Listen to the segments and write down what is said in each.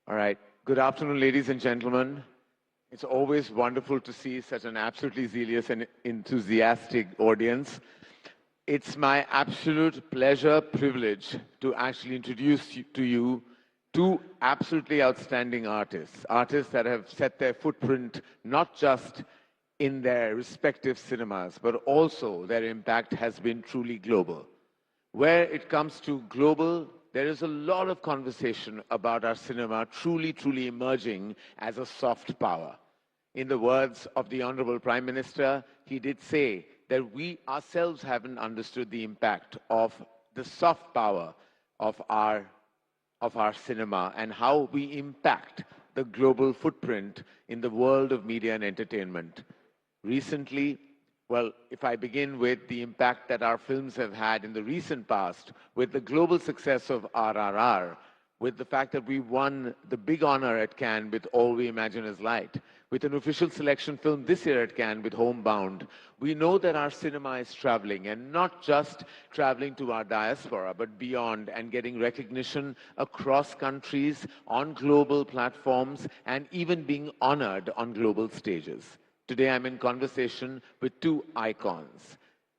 All right. Good afternoon, ladies and gentlemen. It's always wonderful to see such an absolutely zealous and enthusiastic audience. It's my absolute pleasure, privilege to actually introduce to you two absolutely outstanding artists, artists that have set their footprint not just in their respective cinemas, but also their impact has been truly global. Where it comes to global, there is a lot of conversation about our cinema truly emerging as a soft power. In the words of the Honorable Prime Minister, he did say that we ourselves haven't understood the impact of the soft power of our cinema and how we impact the global footprint in the world of media and entertainment. Recently, well, if I begin with the impact that our films have had in the recent past, with the global success of RRR, with the fact that we won the big honor at Cannes with All We Imagine Is Light, with an official selection film this year at Cannes with Homebound, we know that our cinema is traveling, and not just traveling to our diaspora, but beyond, and getting recognition across countries, on global platforms, and even being honored on global stages. Today I'm in conversation with two icons.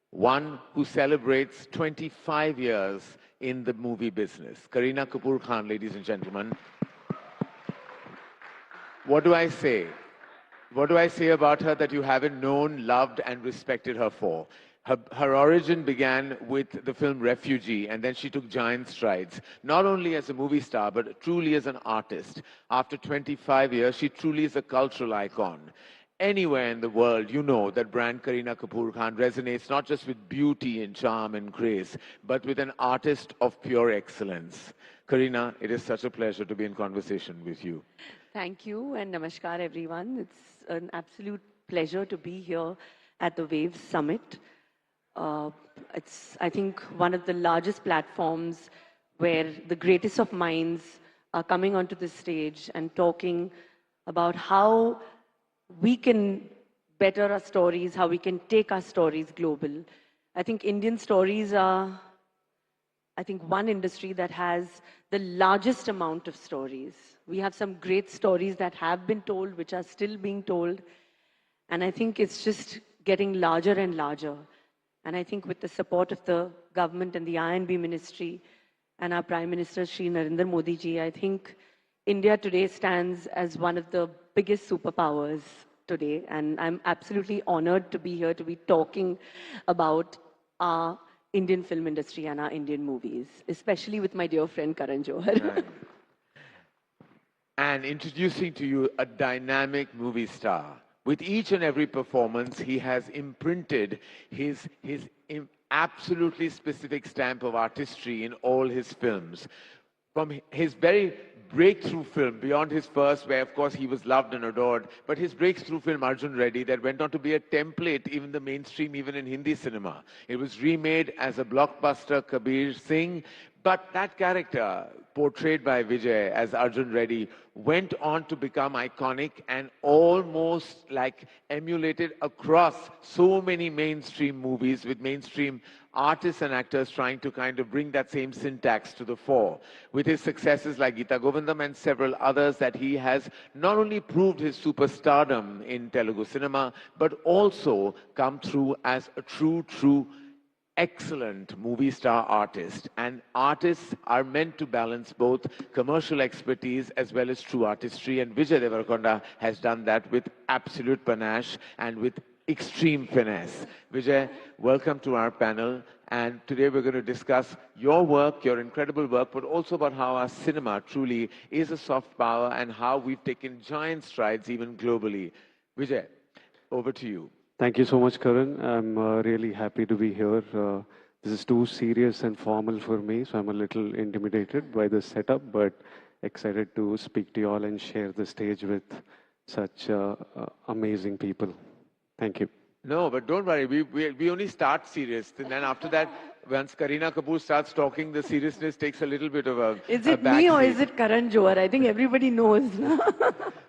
One who celebrates 25 years in the movie business. Kareena Kapoor Khan, ladies and gentlemen. What do I say? What do I say about her that you haven't known, loved, and respected her for? Her origin began with the film Refugee, and then she took giant strides, not only as a movie star, but truly as an artist. After 25 years, she truly is a cultural icon. Anywhere in the world, you know that brand Kareena Kapoor Khan resonates not just with beauty and charm and grace, but with an artist of pure excellence. Kareena, it is such a pleasure to be in conversation with you. Thank you and namaskar everyone. It's an absolute pleasure to be here at the Waves Summit. It's, I think, one of the largest platforms where the greatest of minds are coming onto the stage and talking about how we can better our stories, how we can take our stories global. I think Indian stories are, one industry that has the largest amount of stories. We have some great stories that have been told, which are still being told. And I think it's just getting larger and larger. And I think with the support of the government and the I&B ministry and our Prime Minister, Shri Narendra Modi ji, I think India today stands as one of the biggest superpowers today. And I'm absolutely honored to be here to be talking about our Indian film industry and our Indian movies, especially with my dear friend Karan Johar. Right. And introducing to you a dynamic movie star. With each and every performance, he has imprinted his absolutely specific stamp of artistry in all his films. From his very breakthrough film, beyond his first, where of course he was loved and adored, but his breakthrough film Arjun Reddy, that went on to be a template, even the mainstream, even in Hindi cinema. It was remade as a blockbuster, Kabir Singh, but that character, portrayed by Vijay as Arjun Reddy, went on to become iconic and almost like emulated across so many mainstream movies, with mainstream artists and actors trying to kind of bring that same syntax to the fore. With his successes like Geeta Govindam and several others, that he has not only proved his superstardom in Telugu cinema, but also come through as a true excellent movie star artist. And artists are meant to balance both commercial expertise as well as true artistry. And Vijay Deverakonda has done that with absolute panache and with extreme finesse. Vijay, welcome to our panel. And today we're going to discuss your work, your incredible work, but also about how our cinema truly is a soft power and how we've taken giant strides even globally. Vijay, over to you. Thank you so much, Karan. I'm really happy to be here. This is too serious and formal for me, so I'm a little intimidated by the setup, but excited to speak to you all and share the stage with such amazing people. Thank you. No, but don't worry. We only start serious. And then after that, once Kareena Kapoor starts talking, the seriousness takes a little bit of a Is it me or is it Karan Johar? I think everybody knows.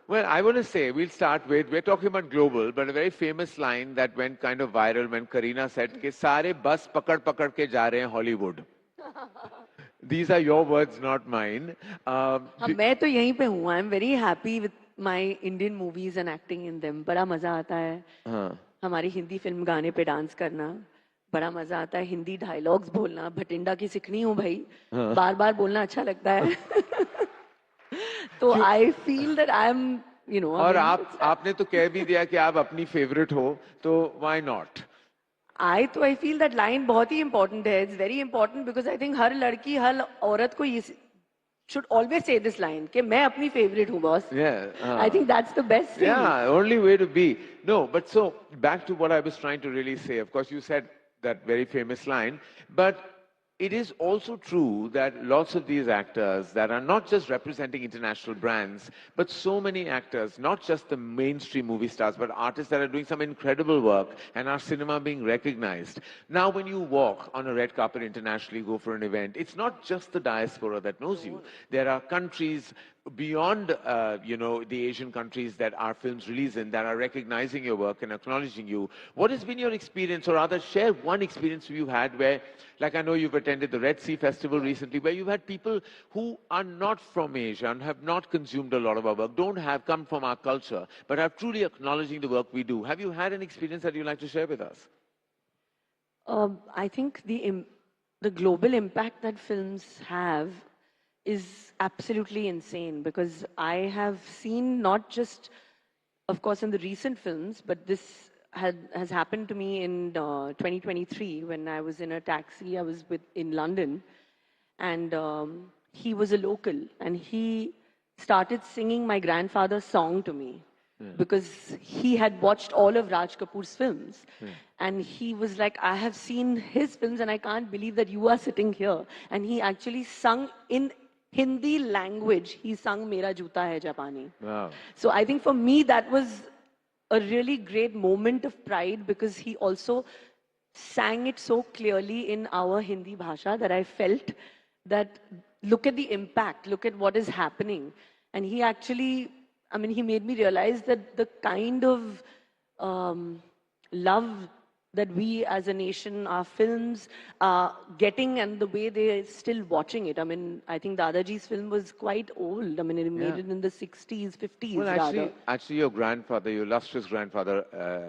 Well, I want to say, we'll start with, we're talking about global, but a very famous line that went kind of viral when Kareena said, "Ke sare bus pakad ke ja rahe hain Hollywood." These are your words, not mine. हाँ, मैं तो यहीं पे हूँ. I'm very happy with my Indian movies and acting in them. बड़ा मजा आता है. हाँ. हमारी हिंदी फिल्म गाने पे डांस करना. बड़ा मजा आता है. हिंदी डायलॉग्स बोलना. भटिंडा की सिकनी हूँ भाई. बार बार बोलना अच्छा लगता है. तो I feel that I'm, you know. और आपने तो कह भी दिया कि आप अपनी फेवरेट हो, तो why not? I feel that line बहुत ही important है. It's very important because I think हर लड़की, हर औरत को ये should always say this line कि मैं अपनी favorite हूँ boss. Yeah. I think that's the best thing. Yeah, only way to be. No, but so back to what I was trying to really say. Of course, you said that very famous line, but it is also true that lots of these actors that are not just representing international brands, but so many actors, not just the mainstream movie stars, but artists that are doing some incredible work and our cinema being recognized. Now, when you walk on a red carpet internationally, go for an event, it's not just the diaspora that knows you. There are countries beyond, the Asian countries that our films release in that are recognizing your work and acknowledging you. What has been your experience, or rather share one experience you've had where, like I know you've attended the Red Sea Festival recently, where you've had people who are not from Asia and have not consumed a lot of our work, don't have come from our culture, but are truly acknowledging the work we do. Have you had an experience that you'd like to share with us? I think the global impact that films have is absolutely insane, because I have seen not just, of course, in the recent films, but this has happened to me in 2023 when I was in a taxi. I was in London, and he was a local, and he started singing my grandfather's song to me. Because he had watched all of Raj Kapoor's films. And he was like, I have seen his films and I can't believe that you are sitting here. And he actually sung in Hindi language. He sung Mera Joota Hai Japani. Wow. So I think for me that was a really great moment of pride, because he also sang it so clearly in our Hindi bhasha that I felt that look at the impact, look at what is happening. And he actually, he made me realize that the kind of love that we as a nation, our films are getting, and the way they're still watching it. I think Dadaji's film was quite old. It made it in the 60s, 50s. Well, actually your grandfather, your illustrious grandfather,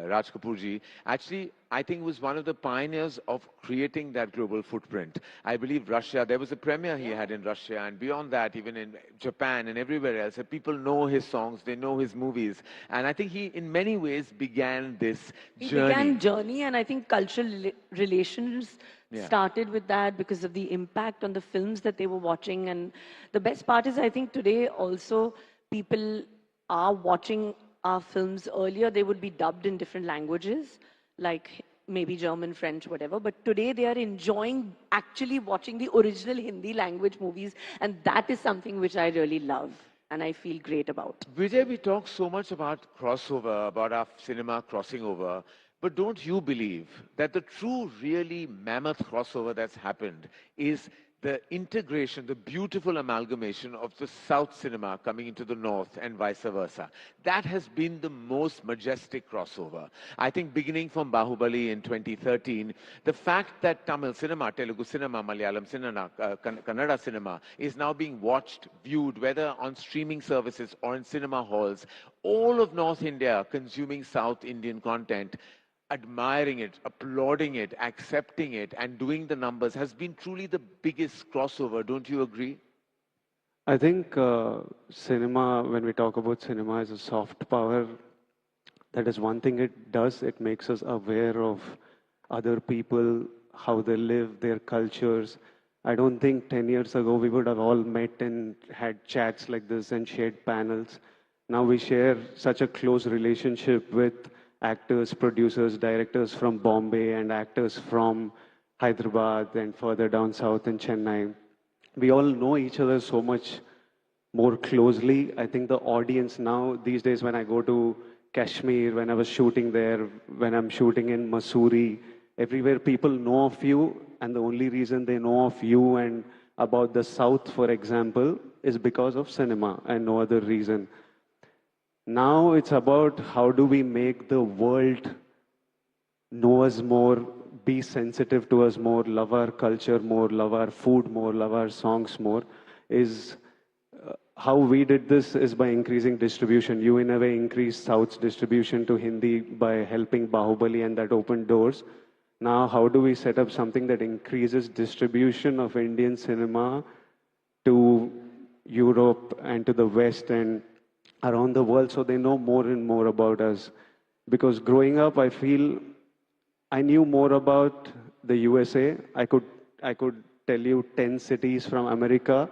Raj Kapoor ji, actually, I think was one of the pioneers of creating that global footprint. I believe Russia, there was a premiere he had in Russia, and beyond that, even in Japan and everywhere else, people know his songs, they know his movies. And I think he, in many ways, began this journey. He began journey, and I think cultural relations started with that because of the impact on the films that they were watching. And the best part is, I think today also people are watching our films. Earlier, they would be dubbed in different languages, like maybe German, French, whatever. But today they are enjoying actually watching the original Hindi language movies. And that is something which I really love and I feel great about. Vijay, we talk so much about crossover, about our cinema crossing over. But don't you believe that the true, really mammoth crossover that's happened is the integration, the beautiful amalgamation of the South cinema coming into the North and vice versa? That has been the most majestic crossover. I think beginning from Bahubali in 2013, the fact that Tamil cinema, Telugu cinema, Malayalam cinema, Kannada cinema is now being watched, viewed, whether on streaming services or in cinema halls, all of North India consuming South Indian content, admiring it, applauding it, accepting it, and doing the numbers has been truly the biggest crossover. Don't you agree? I think cinema, when we talk about cinema as a soft power, that is one thing it does. It makes us aware of other people, how they live, their cultures. I don't think 10 years ago we would have all met and had chats like this and shared panels. Now we share such a close relationship with actors, producers, directors from Bombay and actors from Hyderabad and further down south in Chennai. We all know each other so much more closely. I think the audience now, these days when I go to Kashmir, when I was shooting there, when I'm shooting in Mussoorie, everywhere people know of you, and the only reason they know of you and about the South, for example, is because of cinema and no other reason. Now it's about how do we make the world know us more be sensitive to us more, love our culture more, love our food more, love our songs more, is how we did this is by increasing distribution. You, in a way, increased South's distribution to Hindi by helping Bahubali, and that opened doors. Now, how do we set up something that increases distribution of Indian cinema to Europe and to the West and around the world so they know more and more about us? Because growing up, I feel I knew more about the USA. I could tell you 10 cities from America.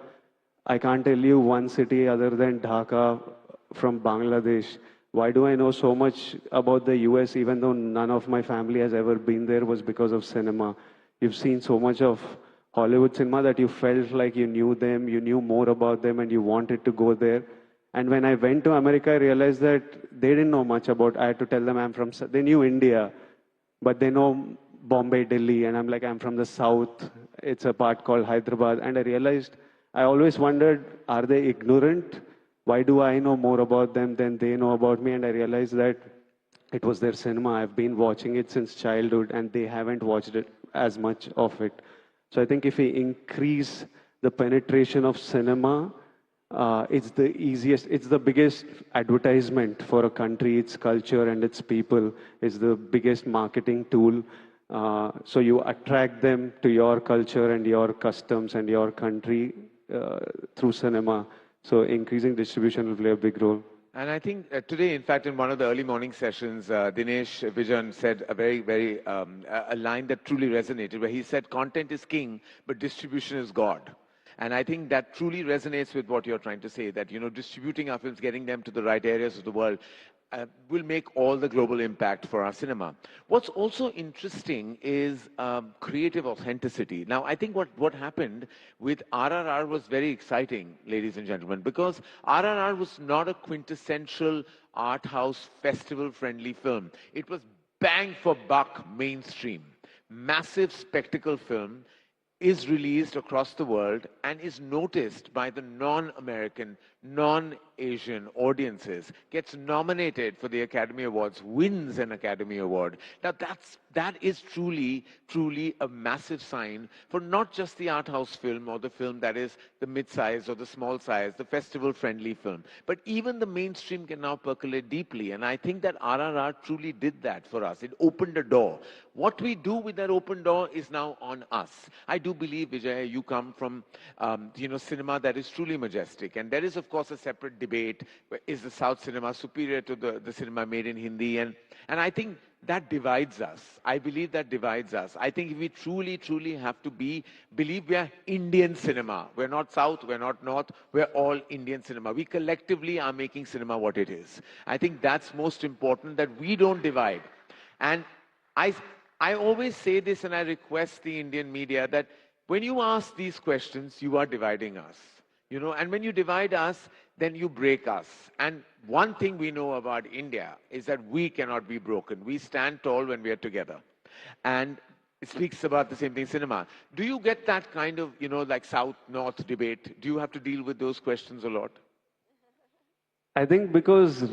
I can't tell you one city other than Dhaka from Bangladesh. Why do I know so much about the US even though none of my family has ever been there? Was because of cinema. You've seen so much of Hollywood cinema that you felt like you knew them, you knew more about them, and you wanted to go there. And when I went to America, I realized that they didn't know much about. I had to tell them they knew India, but they know Bombay, Delhi, and I'm like, I'm from the South. It's a part called Hyderabad. And I realized, I always wondered, are they ignorant? Why do I know more about them than they know about me? And I realized that it was their cinema. I've been watching it since childhood, and they haven't watched it as much of it. So I think if we increase the penetration of cinema, it's the easiest, it's the biggest advertisement for a country, its culture and its people. It's the biggest marketing tool. So you attract them to your culture and your customs and your country through cinema. So increasing distribution will play a big role. And I think today, in fact, in one of the early morning sessions, Dinesh Vijan said a very a line that truly resonated, where he said, "Content is king, but distribution is God." And I think that truly resonates with what you're trying to say, that, distributing our films, getting them to the right areas of the world, will make all the global impact for our cinema. What's also interesting is creative authenticity. Now, I think what happened with RRR was very exciting, ladies and gentlemen, because RRR was not a quintessential art house festival-friendly film. It was bang for buck mainstream, massive spectacle film, is released across the world and is noticed by the non-American, non-Asian audiences, gets nominated for the Academy Awards, wins an Academy Award. Now that is truly a massive sign for not just the art house film or the film that is the mid-size or the small size, the festival-friendly film, but even the mainstream can now percolate deeply. And I think that RRR truly did that for us. It opened a door. What we do with that open door is now on us. I do believe, Vijay, you come from cinema that is truly majestic, and there is of course a separate debate: is the South cinema superior to the cinema made in Hindi? And I think that divides us. I believe that divides us. I think if we truly have to believe we are Indian cinema. We're not South, we're not North, we're all Indian cinema. We collectively are making cinema what it is. I think that's most important, that we don't divide. And I always say this, and I request the Indian media, that when you ask these questions, you are dividing us. And when you divide us, then you break us. And one thing we know about India is that we cannot be broken. We stand tall when we are together. And it speaks about the same thing, cinema. Do you get that kind of, like South-North debate? Do you have to deal with those questions a lot? I think because it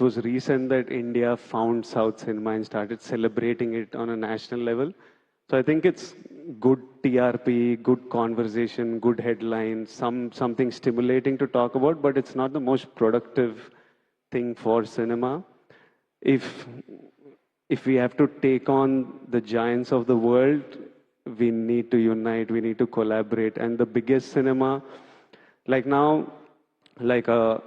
was recent that India found South cinema and started celebrating it on a national level. So I think it's good TRP, good conversation, good headlines, something stimulating to talk about, but it's not the most productive thing for cinema. If we have to take on the giants of the world, we need to unite, we need to collaborate. And the biggest cinema, like now, like a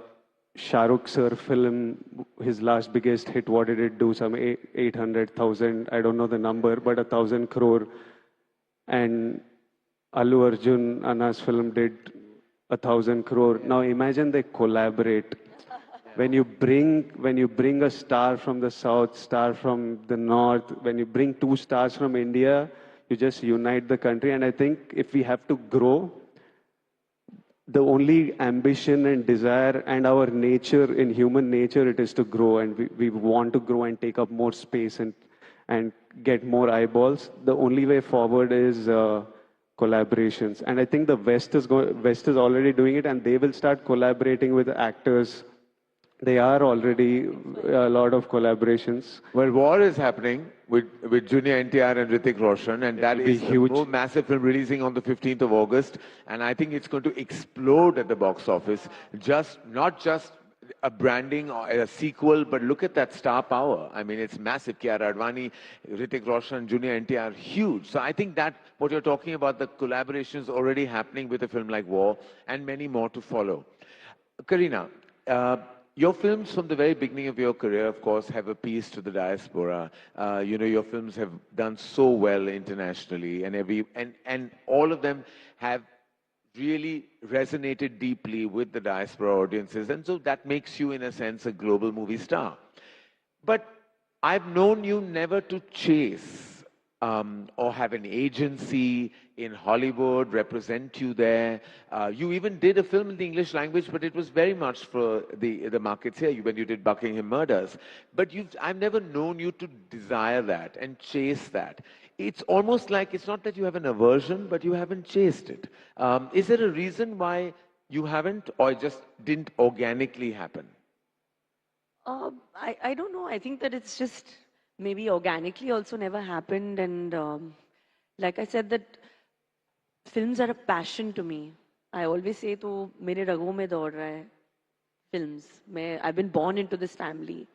Shah Rukh sir film, his last biggest hit, what did it do? Some 800,000, I don't know the number, but 1,000 crore. And Allu Arjun, Anna's film, did 1,000 crore. Now imagine they collaborate. When you bring a star from the South, star from the North, when you bring two stars from India, you just unite the country. And I think if we have to grow, the only ambition and desire and our nature, in human nature, it is to grow, and we want to grow and take up more space and get more eyeballs. The only way forward is collaborations. And I think the West is already doing it, and they will start collaborating with actors They are already a lot of collaborations. Well, war is happening with Junior NTR and Hrithik Roshan, and that It'll be is a huge. more massive film releasing on the 15th of August, and I think it's going to explode at the box office. Not just a branding or a sequel, but look at that star power. I mean, it's massive. Kiara Advani, Hrithik Roshan, Junior NTR, huge. So I think that what you're talking about, the collaborations already happening with a film like War, and many more to follow. Kareena, your films from the very beginning of your career, of course, have appeased to the diaspora. Your films have done so well internationally, and all of them have really resonated deeply with the diaspora audiences, and so that makes you, in a sense, a global movie star. But I've known you never to chase or have an agency in Hollywood represent you there. You even did a film in the English language, but it was very much for the markets here when you did Buckingham Murders. But I've never known you to desire that and chase that. It's almost like it's not that you have an aversion, but you haven't chased it. Is there a reason why you haven't, or it just didn't organically happen? I don't know. I think that it's just maybe organically also never happened. And like I said, that films are a passion to me. I always say, to मेरे रगों में दौड़ रहा है films. I've been born into this family.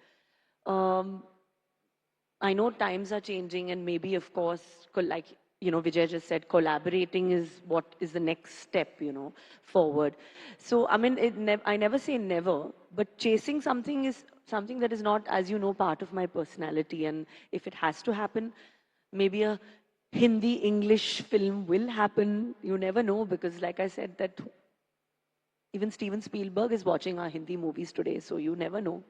I know times are changing, and maybe, of course, like Vijay just said, collaborating is what is the next step, forward. So I mean, I never say never, but chasing something is something that is not, as you know, part of my personality. And if it has to happen, maybe a Hindi English film will happen. You never know, because like I said, that even Steven Spielberg is watching our Hindi movies today, so you never know.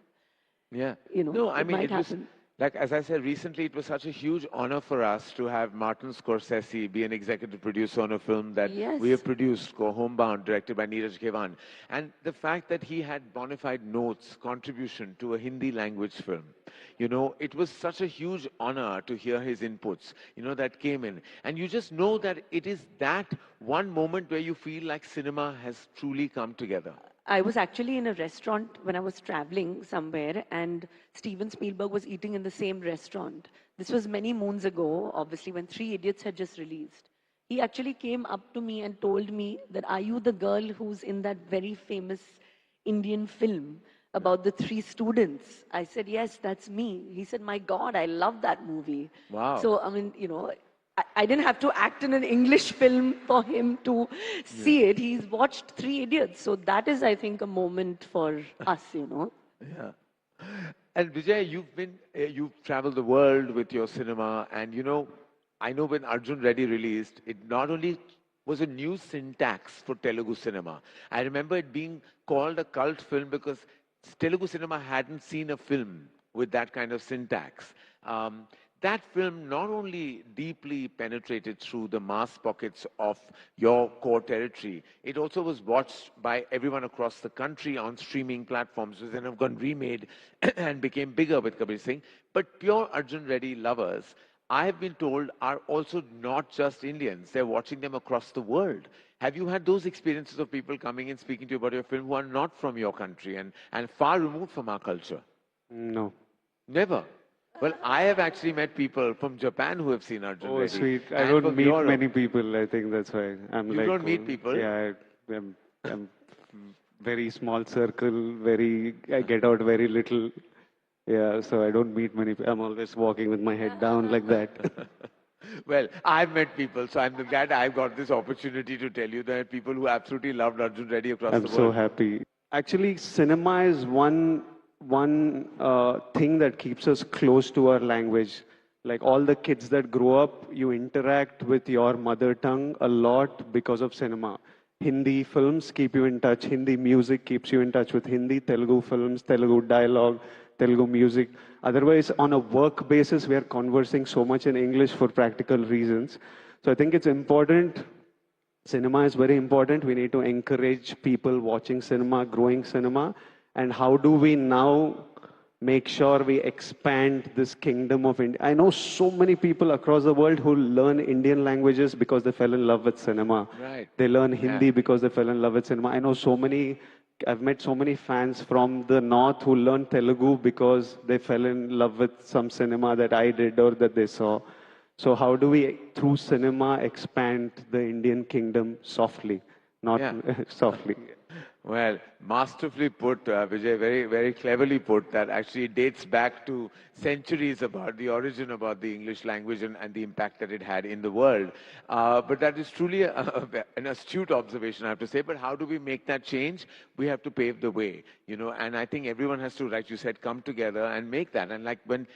Yeah. No, I mean, it might happen. Like, as I said recently, it was such a huge honor for us to have Martin Scorsese be an executive producer on a film that we have produced, called Homebound, directed by Neeraj Khewan. And the fact that he had bona fide notes, contribution to a Hindi language film, it was such a huge honor to hear his inputs, that came in. And you just know that it is that one moment where you feel like cinema has truly come together. I was actually in a restaurant when I was traveling somewhere, and Steven Spielberg was eating in the same restaurant. This was many moons ago, obviously, when Three Idiots had just released. He actually came up to me and told me that, are you the girl who's in that very famous Indian film about the three students? I said, yes, that's me. He said, my God, I love that movie. Wow. So, I mean, I didn't have to act in an English film for him to see it. He's watched Three Idiots. So that is, I think, a moment for us, Yeah. And Vijay, you've traveled the world with your cinema. And, I know when Arjun Reddy released, it not only was a new syntax for Telugu cinema. I remember it being called a cult film because Telugu cinema hadn't seen a film with that kind of syntax. That film not only deeply penetrated through the mass pockets of your core territory, it also was watched by everyone across the country on streaming platforms, which then have gone remade and became bigger with Kabir Singh. But pure Arjun Reddy lovers, I have been told, are also not just Indians. They're watching them across the world. Have you had those experiences of people coming and speaking to you about your film who are not from your country and far removed from our culture? No. Never? Well, I have actually met people from Japan who have seen Arjun Reddy. Oh, sweet. I don't meet many people. I think that's why. You don't meet people? Yeah, I'm very small circle, I get out very little. Yeah, so I don't meet many people. I'm always walking with my head down like that. Well, I've met people, so I'm glad I've got this opportunity to tell you that people who absolutely loved Arjun Reddy across the world. I'm so happy. Actually, cinema is one thing that keeps us close to our language. Like all the kids that grow up, you interact with your mother tongue a lot because of cinema. Hindi films keep you in touch. Hindi music keeps you in touch with Hindi, Telugu films, Telugu dialogue, Telugu music. Otherwise, on a work basis, we are conversing so much in English for practical reasons. So I think it's important. Cinema is very important. We need to encourage people watching cinema, growing cinema. And how do we now make sure we expand this kingdom of India? I know so many people across the world who learn Indian languages because they fell in love with cinema. Right. They learn Hindi because they fell in love with cinema. I know so many I've met so many fans from the north who learned Telugu because they fell in love with some cinema that I did or that they saw. So how do we, through cinema, expand the Indian kingdom softly, not Yeah. softly? Well, masterfully put, Vijay, very, very cleverly put, that actually dates back to centuries about the origin about the English language and the impact that it had in the world. But that is truly an astute observation, I have to say. But how do we make that change? We have to pave the way, and I think everyone has to, like you said, come together and make that. And like when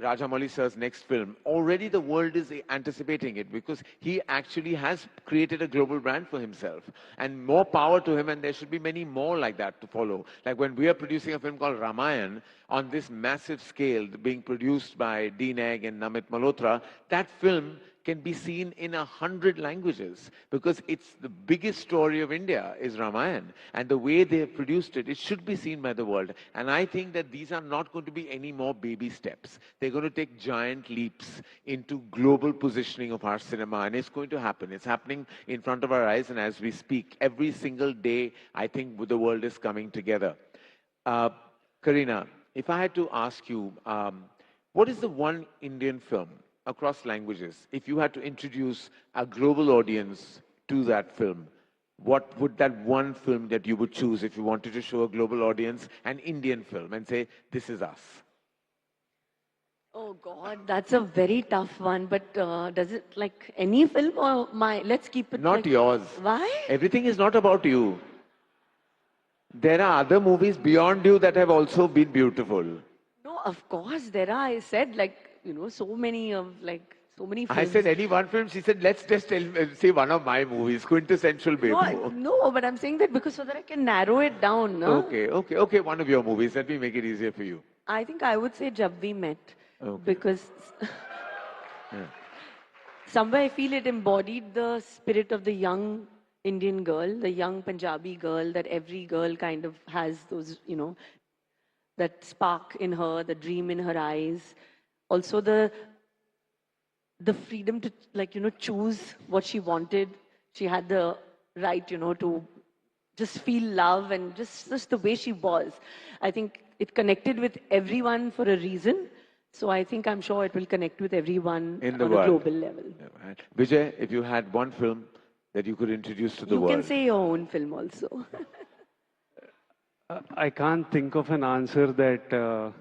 Rajamouli sir's next film, already the world is anticipating it because he actually has created a global brand for himself. And more power to him, and there should be many more like that to follow. Like when we are producing a film called Ramayan on this massive scale, being produced by Dean Egg and Namit Malhotra, that film can be seen in 100 languages because it's the biggest story of India is Ramayan. And the way they have produced it, it should be seen by the world. And I think that these are not going to be any more baby steps. They're going to take giant leaps into global positioning of our cinema. And it's going to happen. It's happening in front of our eyes. And as we speak, every single day, I think the world is coming together. Kareena, if I had to ask you, what is the one Indian film across languages, if you had to introduce a global audience to that film, what would that one film that you would choose if you wanted to show a global audience an Indian film and say, this is us? Oh God, that's a very tough one. But does it like any film or let's keep it Not like, yours. Why? Everything is not about you. There are other movies beyond you that have also been beautiful. No, of course there are. I said so many films. I said any one film. She said, let's just say one of my movies, quintessential Bebo. No, but I'm saying that because so that I can narrow it down. No? Okay. One of your movies. Let me make it easier for you. I think I would say Jab We Met. Okay. Because somewhere I feel it embodied the spirit of the young Indian girl, the young Punjabi girl, that every girl kind of has those, that spark in her, the dream in her eyes. Also the freedom to choose what she wanted. She had the right, to just feel love and just the way she was. I think it connected with everyone for a reason. So I'm sure it will connect with everyone in the on world. a global level. Yeah, right. Vijay, if you had one film that you could introduce to the world. You can say your own film also. I can't think of an answer that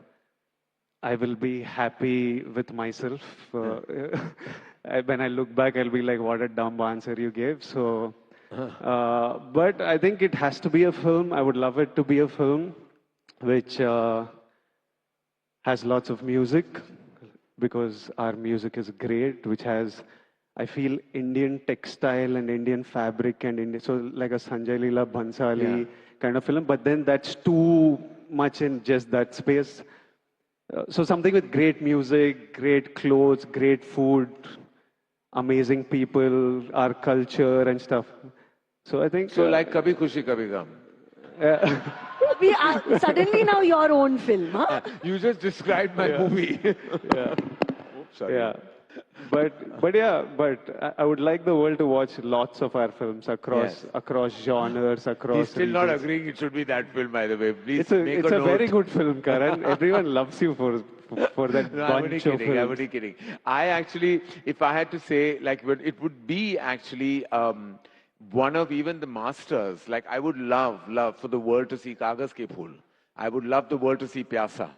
I will be happy with myself. When I look back, I'll be like, what a dumb answer you gave. So, but I think it has to be a film. I would love it to be a film which has lots of music because our music is great, which has, I feel, Indian textile and Indian fabric and Indian, so like a Sanjay Leela Bhansali kind of film, but then that's too much in just that space. So something with great music, great clothes, great food, amazing people, our culture and stuff. So I think... So like Kabhi Khushi Kabhi Gum. Suddenly now your own film, huh? You just described my movie. Oops, sorry. Yeah. But I would like the world to watch lots of our films across genres, across He's still regions. not agreeing it should be that film, by the way. Please It's a note. very good film, Karan. Everyone loves you for that No, bunch of films. I'm only kidding. I actually, if I had to say, it would be actually one of even the masters. Like, I would love for the world to see Kaagaz Ke Phool. I would love the world to see Pyasa.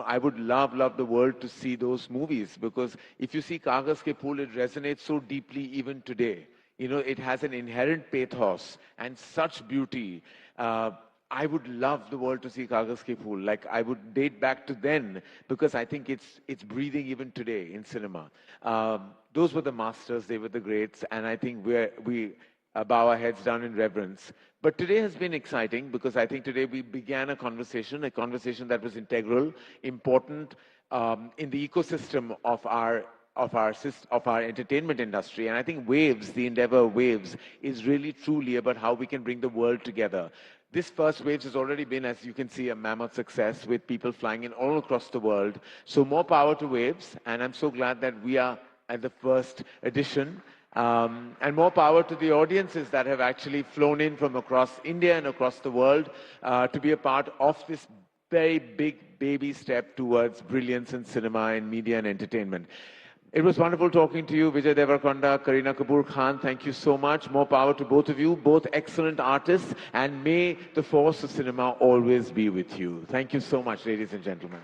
I would love the world to see those movies because if you see Kaagaz Ke Phool, it resonates so deeply even today. It has an inherent pathos and such beauty. I would love the world to see Kaagaz Ke Phool. Like, I would date back to then because I think it's breathing even today in cinema. Those were the masters, they were the greats, and I think we bow our heads down in reverence. But today has been exciting because I think today we began a conversation that was integral, important in the ecosystem of our entertainment industry. And I think Waves, the endeavor of Waves, is really truly about how we can bring the world together. This first Waves has already been, as you can see, a mammoth success with people flying in all across the world. So more power to Waves, and I'm so glad that we are at the first edition. And more power to the audiences that have actually flown in from across India and across the world to be a part of this very big baby step towards brilliance in cinema and media and entertainment. It was wonderful talking to you, Vijay Deverakonda, Kareena Kapoor Khan. Thank you so much. More power to both of you, both excellent artists, and may the force of cinema always be with you. Thank you so much, ladies and gentlemen.